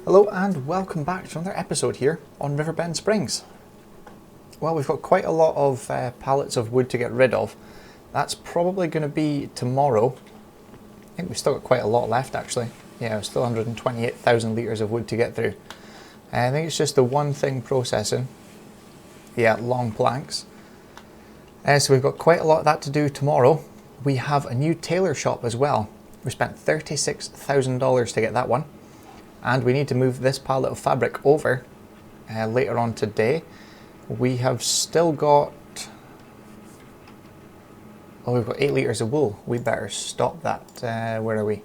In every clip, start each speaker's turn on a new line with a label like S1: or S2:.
S1: Hello and welcome back to another episode here on Riverbend Springs. Well, we've got quite a lot of pallets of wood to get rid of. That's probably going to be tomorrow. I think we've still got quite a lot left actually. Yeah, still 128,000 litres of wood to get through. I think it's just the one thing processing. Yeah, long planks. So we've got quite a lot of that to do tomorrow. We have a new tailor shop as well. We spent $36,000 to get that one. And we need to move this pallet of fabric over later on today. We have still got, we've got 8 litres of wool. We better stop that. Where are we?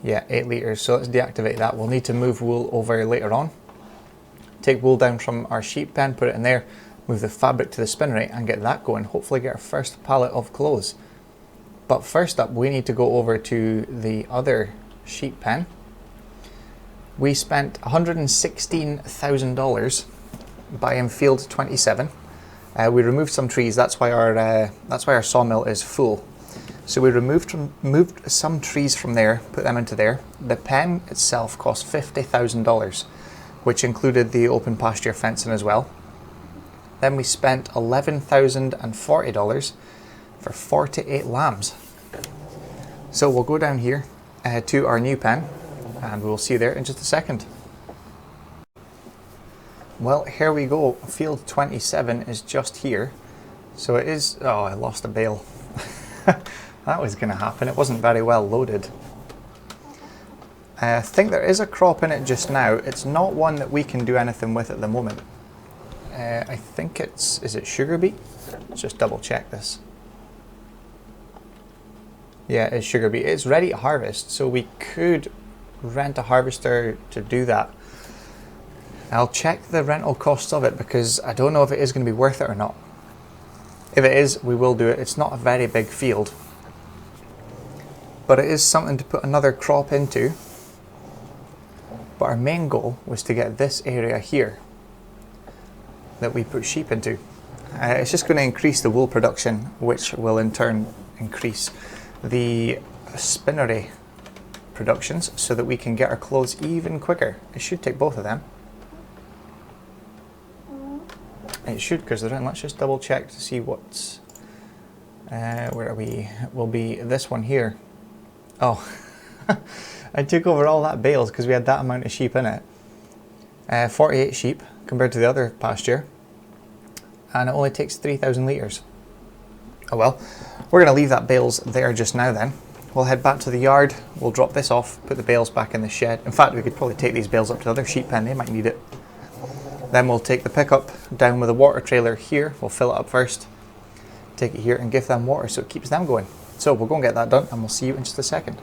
S1: Yeah, 8 litres. So let's deactivate that. We'll need to move wool over later on. Take wool down from our sheep pen, put it in there, move the fabric to the spinnery and get that going. Hopefully get our first pallet of clothes. But first up, we need to go over to the other sheep pen. We spent $116,000 buying field 27. We removed some trees. That's why our sawmill is full. So we moved some trees from there, put them into there. The pen itself cost $50,000, which included the open pasture fencing as well. Then we spent $11,040 for 48 lambs. So we'll go down here to our new pen. And we'll see you there in just a second. Well, here we go. Field 27 is just here. So it is... Oh, I lost a bale. That was going to happen. It wasn't very well loaded. I think there is a crop in it just now. It's not one that we can do anything with at the moment. I think it's... Is it sugar beet? Let's just double check this. Yeah, it's sugar beet. It's ready to harvest, so we could rent a harvester to do that. I'll check the rental costs of it because I don't know if it is going to be worth it or not. If it is, we will do it. It's not a very big field, but it is something to put another crop into. But our main goal was to get this area here that we put sheep into. It's just going to increase the wool production, which will in turn increase the spinnery productions so that we can get our clothes even quicker. It should take both of them. It should, because they're in. Let's just double check to see what's where are we? Will be this one here. Oh, I took over all that bales because we had that amount of sheep in it. 48 sheep compared to the other pasture, and it only takes 3,000 litres. Oh well, we're going to leave that bales there just now then. We'll head back to the yard, we'll drop this off, put the bales back in the shed. In fact, we could probably take these bales up to the other sheep pen, they might need it. Then we'll take the pickup down with a water trailer here, we'll fill it up first, take it here and give them water so it keeps them going. So we'll go and get that done and we'll see you in just a second.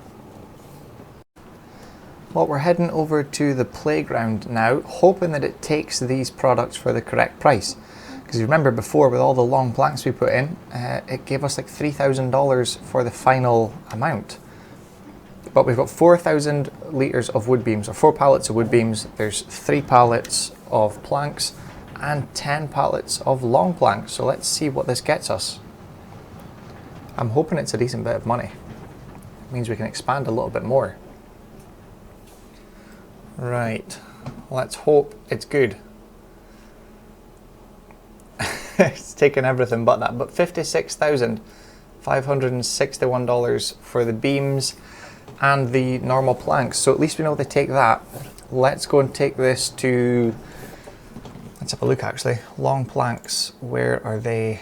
S1: Well, we're heading over to the playground now, hoping that it takes these products for the correct price. Because you remember before, with all the long planks we put in, it gave us like $3,000 for the final amount. But we've got 4,000 litres of wood beams, or 4 pallets of wood beams. There's 3 pallets of planks and 10 pallets of long planks. So let's see what this gets us. I'm hoping it's a decent bit of money. It means we can expand a little bit more. Right, let's hope it's good. It's taken everything but that, but $56,561 for the beams and the normal planks, so at least we know they take that. Let's go and take this to, let's have a look actually. Long planks, where are they?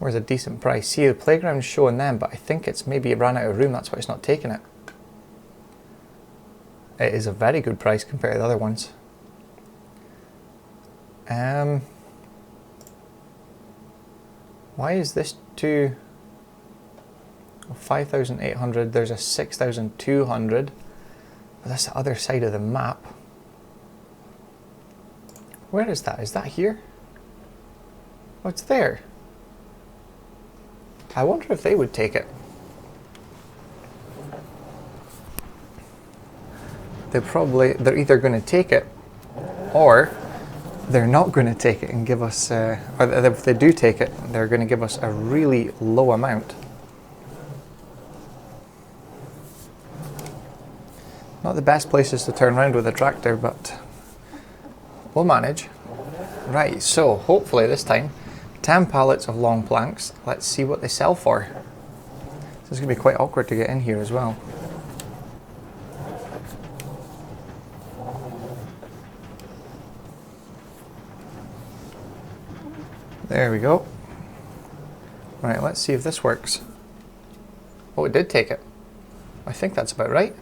S1: Where's a decent price? See, the playground's showing them, but I think it's maybe it ran out of room, that's why it's not taking it. It is a very good price compared to the other ones. Why is this 5,800? There's a 6,200, but that's the other side of the map. Where is that? Is that here? Oh, it's there. I wonder if they would take it. They're either going to take it or they're not going to take it and give us, or if they do take it, they're going to give us a really low amount. Not the best places to turn around with a tractor, but we'll manage. Right, so hopefully this time, 10 pallets of long planks. Let's see what they sell for. This is going to be quite awkward to get in here as well. There we go. Right, let's see if this works. Oh, it did take it. I think that's about right.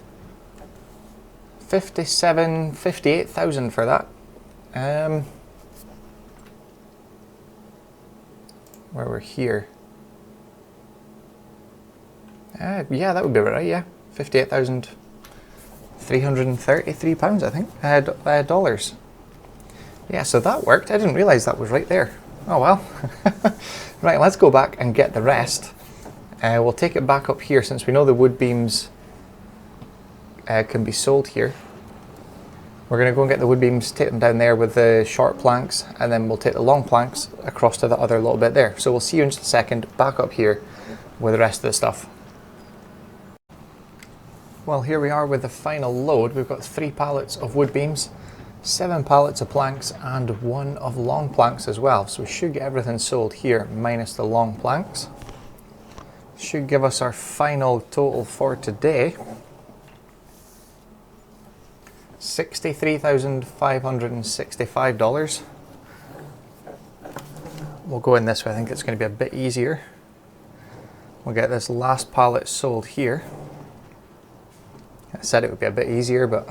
S1: 58,000 for that. Where we're here. Yeah, that would be right, yeah. 58,333 pounds, I think. Dollars. Yeah, so that worked. I didn't realize that was right there. Oh well. Right, let's go back and get the rest. We'll take it back up here since we know the wood beams can be sold here. We're going to go and get the wood beams, take them down there with the short planks, and then we'll take the long planks across to the other little bit there. So we'll see you in just a second, back up here with the rest of the stuff. Well, here we are with the final load. We've got 3 pallets of wood beams, 7 pallets of planks, and 1 of long planks as well. So we should get everything sold here, minus the long planks. Should give us our final total for today. $63,565. We'll go in this way. I think it's going to be a bit easier. We'll get this last pallet sold here. I said it would be a bit easier, but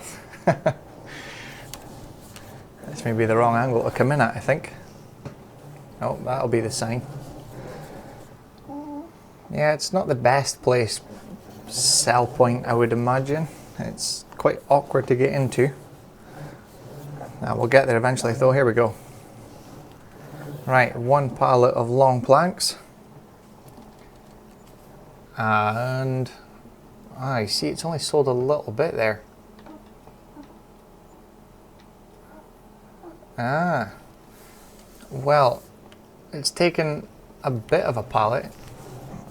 S1: this may be the wrong angle to come in at, I think. Oh, that'll be the sign. Yeah, it's not the best place sell point, I would imagine. It's quite awkward to get into. We'll get there eventually though. Here we go. Right, 1 pallet of long planks. And I see it's only sold a little bit there. Well, it's taken a bit of a pallet.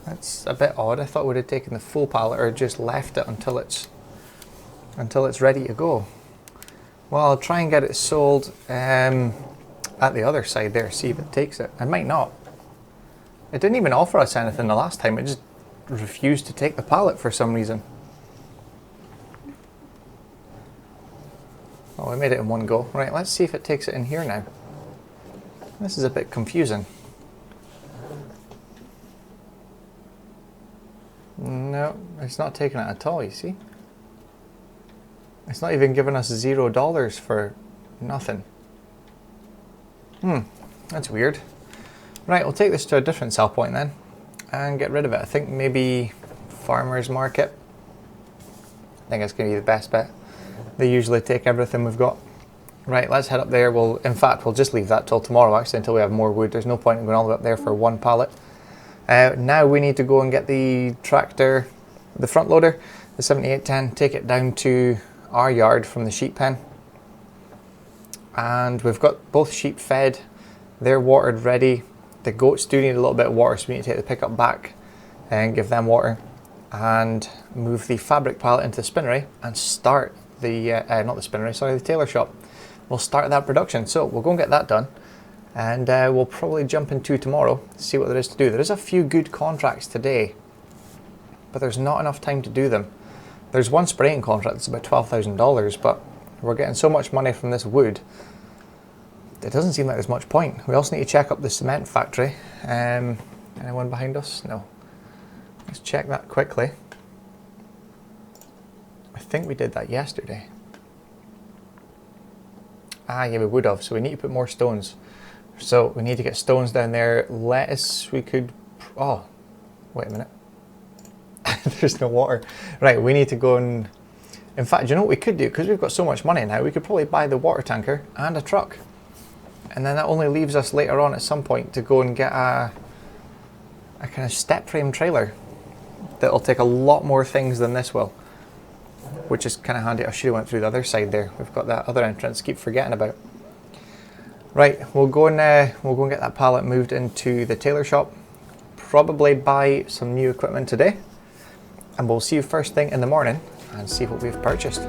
S1: That's a bit odd. I thought it would have taken the full pallet or just left it until it's ready to go. Well, I'll try and get it sold at the other side there, see if it takes it. It might not. It didn't even offer us anything the last time. It just refused to take the pallet for some reason. Oh, we made it in one go. Right, let's see if it takes it in here now. This is a bit confusing. No, it's not taking it at all, you see. It's not even giving us $0 for nothing. That's weird. Right, we'll take this to a different sell point then and get rid of it. I think maybe farmer's market. I think it's going to be the best bet. They usually take everything we've got. Right, let's head up there. In fact, we'll just leave that till tomorrow actually until we have more wood. There's no point in going all the way up there for 1 pallet. Now we need to go and get the tractor, the front loader, the 7810, take it down to our yard from the sheep pen. And we've got both sheep fed, they're watered ready. The goats do need a little bit of water, so we need to take the pickup back and give them water and move the fabric pallet into the spinnery and start the, not the spinnery, sorry, the tailor shop. We'll start that production. So we'll go and get that done. And we'll probably jump into tomorrow, see what there is to do. There is a few good contracts today, but there's not enough time to do them. There's one spraying contract that's about $12,000, but we're getting so much money from this wood, it doesn't seem like there's much point. We also need to check up the cement factory. Anyone behind us? No. Let's check that quickly. I think we did that yesterday. Ah, yeah, we would have, so we need to put more stones. So we need to get stones down there. Lettuce, we could, oh, wait a minute. There's no water. Right, we need to go and, in fact, you know what we could do? Because we've got so much money now, we could probably buy the water tanker and a truck. And then that only leaves us later on at some point to go and get a kind of step frame trailer that'll take a lot more things than this will. Which is kind of handy. I should have went through the other side there. We've got that other entrance, keep forgetting about. Right, we'll go and get that pallet moved into the tailor shop. Probably buy some new equipment today. and we'll see you first thing in the morning and see what we've purchased.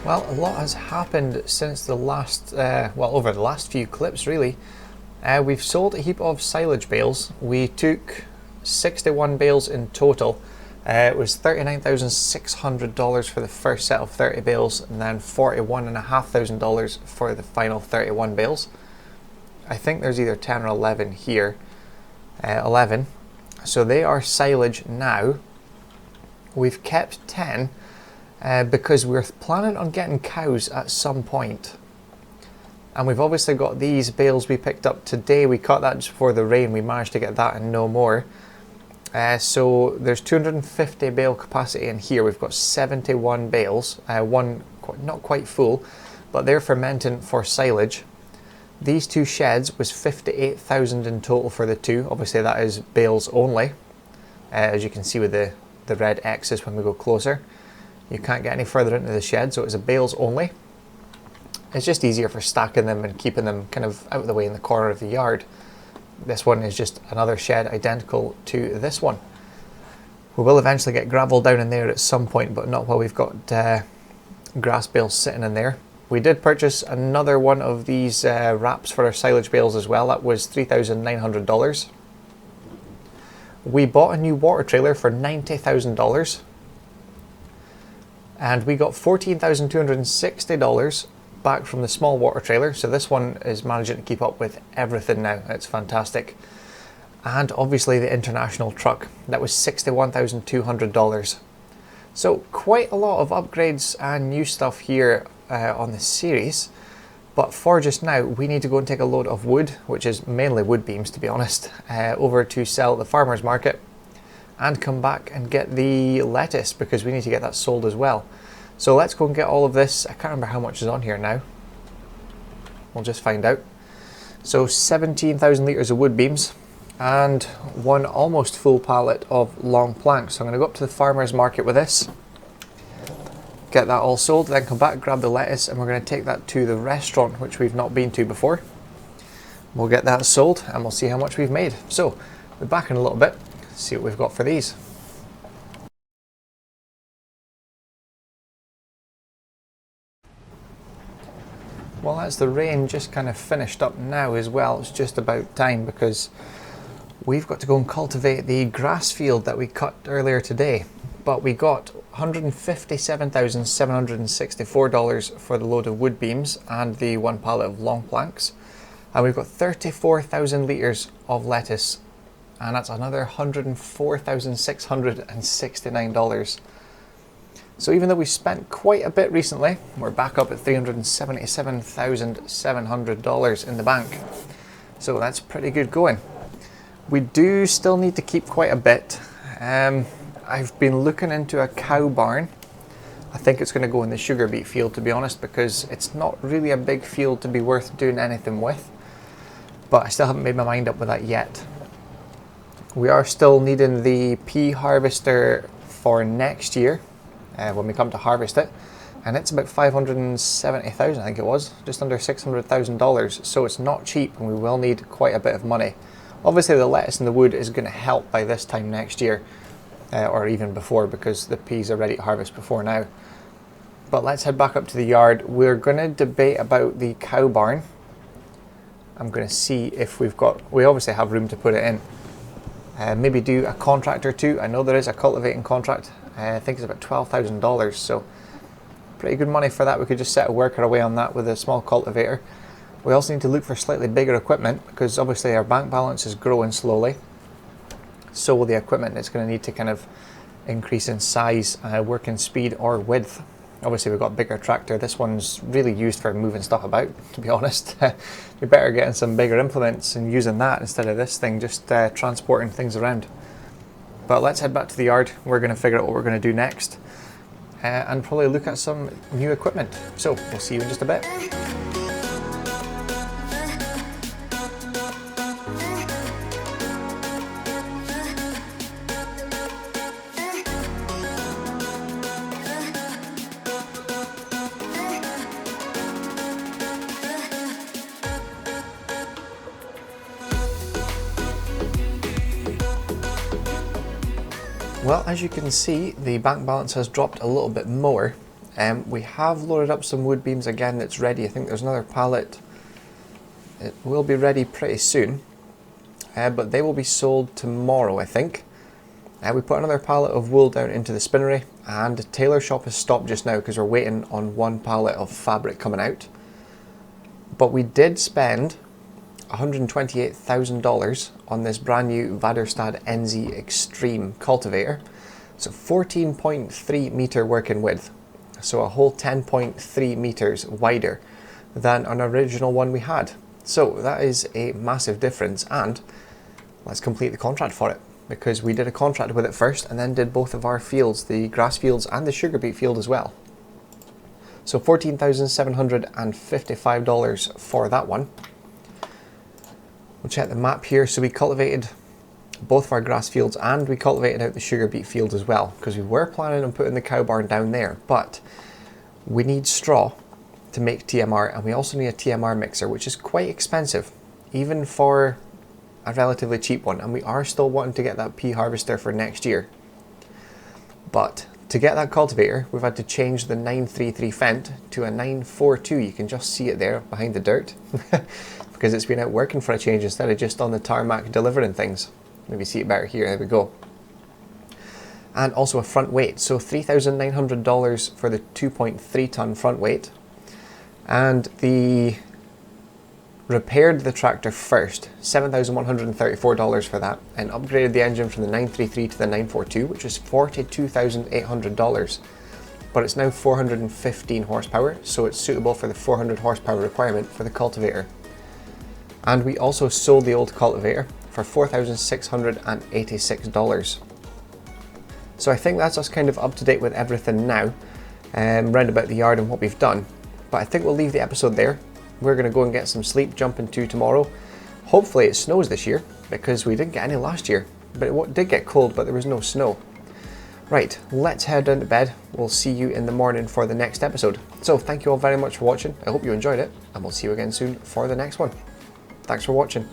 S1: Well, a lot has happened since the last, well, over the last few clips really. We've sold a heap of silage bales. We took 61 bales in total. It was $39,600 for the first set of 30 bales, and then $41,500 for the final 31 bales. I think there's either 10 or 11 here. 11. So they are silage now. We've kept 10. Because we're planning on getting cows at some point. And we've obviously got these bales we picked up today. We caught that just before the rain. We managed to get that and no more. So there's 250 bale capacity in here. We've got 71 bales, one not quite full, but they're fermenting for silage. These two sheds was 58,000 in total for the two. Obviously that is bales only, as you can see with the red X's when we go closer. You can't get any further into the shed, so it's a bales only. It's just easier for stacking them and keeping them kind of out of the way in the corner of the yard. This one is just another shed identical to this one. We will eventually get gravel down in there at some point, but not while we've got grass bales sitting in there. We did purchase another one of these wraps for our silage bales as well. That was $3,900. We bought a new water trailer for $90,000. And we got $14,260 back from the small water trailer. So this one is managing to keep up with everything now. It's fantastic. And obviously the international truck, that was $61,200. So quite a lot of upgrades and new stuff here on this series. But for just now, we need to go and take a load of wood, which is mainly wood beams to be honest, over to sell at the farmer's market. And come back and get the lettuce because we need to get that sold as well. So let's go and get all of this. I can't remember how much is on here now. We'll just find out. So 17,000 litres of wood beams and one almost full pallet of long planks. So I'm going to go up to the farmer's market with this, get that all sold, then come back, grab the lettuce, and we're going to take that to the restaurant which we've not been to before. We'll get that sold and we'll see how much we've made. So we're back in a little bit. See what we've got for these. Well, as the rain just kind of finished up now as well, it's just about time because we've got to go and cultivate the grass field that we cut earlier today. But we got $157,764 for the load of wood beams and the one pallet of long planks. And we've got 34,000 litres of lettuce. And that's another $104,669. So even though we spent quite a bit recently, we're back up at $377,700 in the bank. So that's pretty good going. We do still need to keep quite a bit. I've been looking into a cow barn. I think it's going to go in the sugar beet field, to be honest, because it's not really a big field to be worth doing anything with. But I still haven't made my mind up with that yet. We are still needing the pea harvester for next year when we come to harvest it. and it's about $570,000, I think it was, just under $600,000. So it's not cheap, and we will need quite a bit of money. Obviously the lettuce and the wood is going to help by this time next year, or even before, because the peas are ready to harvest before now. But let's head back up to the yard. We're going to debate about the cow barn. I'm going to see if we obviously have room to put it in. Maybe do a contract or two. I know there is a cultivating contract. I think it's about $12,000, so pretty good money for that. We could just set a worker away on that with a small cultivator. We also need to look for slightly bigger equipment, because obviously our bank balance is growing slowly. So will the equipment. It's going to need to kind of increase in size, working speed or width. Obviously we've got a bigger tractor. This one's really used for moving stuff about, to be honest. You're better getting some bigger implements and using that instead of this thing just transporting things around. But let's head back to the yard. We're going to figure out what we're going to do next, and probably look at some new equipment. So we'll see you in just a bit. Well, as you can see, the bank balance has dropped a little bit more. We have loaded up some wood beams again. That's ready. I think there's another pallet. It will be ready pretty soon, but they will be sold tomorrow, I think. We put another pallet of wool down into the spinnery, and the tailor shop has stopped just now because we're waiting on one pallet of fabric coming out. But we did spend $128,000 on this brand new Vaderstad NZ Extreme cultivator. So 14.3 meter working width, so a whole 10.3 meters wider than an original one we had. So that is a massive difference, and let's complete the contract for it, because we did a contract with it first and then did both of our fields, the grass fields and the sugar beet field as well. So $14,755 for that one. We'll check the map here. So we cultivated both of our grass fields and we cultivated out the sugar beet field as well, because we were planning on putting the cow barn down there, but we need straw to make TMR, and we also need a TMR mixer, which is quite expensive, even for a relatively cheap one, and we are still wanting to get that pea harvester for next year. But to get that cultivator, we've had to change the 933 Fendt to a 942. You can just see it there behind the dirt. Because it's been out working for a change instead of just on the tarmac delivering things. Maybe see it better here, there we go. And also a front weight, so $3,900 for the 2.3 ton front weight. And the repaired the tractor first, $7,134 for that, and upgraded the engine from the 933 to the 942, which was $42,800. But it's now 415 horsepower, so it's suitable for the 400 horsepower requirement for the cultivator. And we also sold the old cultivator for $4,686. So I think that's us kind of up to date with everything now, round about the yard and what we've done. But I think we'll leave the episode there. We're going to go and get some sleep, jump into tomorrow. Hopefully it snows this year, because we didn't get any last year. But it did get cold, but there was no snow. Right, let's head down to bed. We'll see you in the morning for the next episode. So thank you all very much for watching. I hope you enjoyed it, and we'll see you again soon for the next one. Thanks for watching.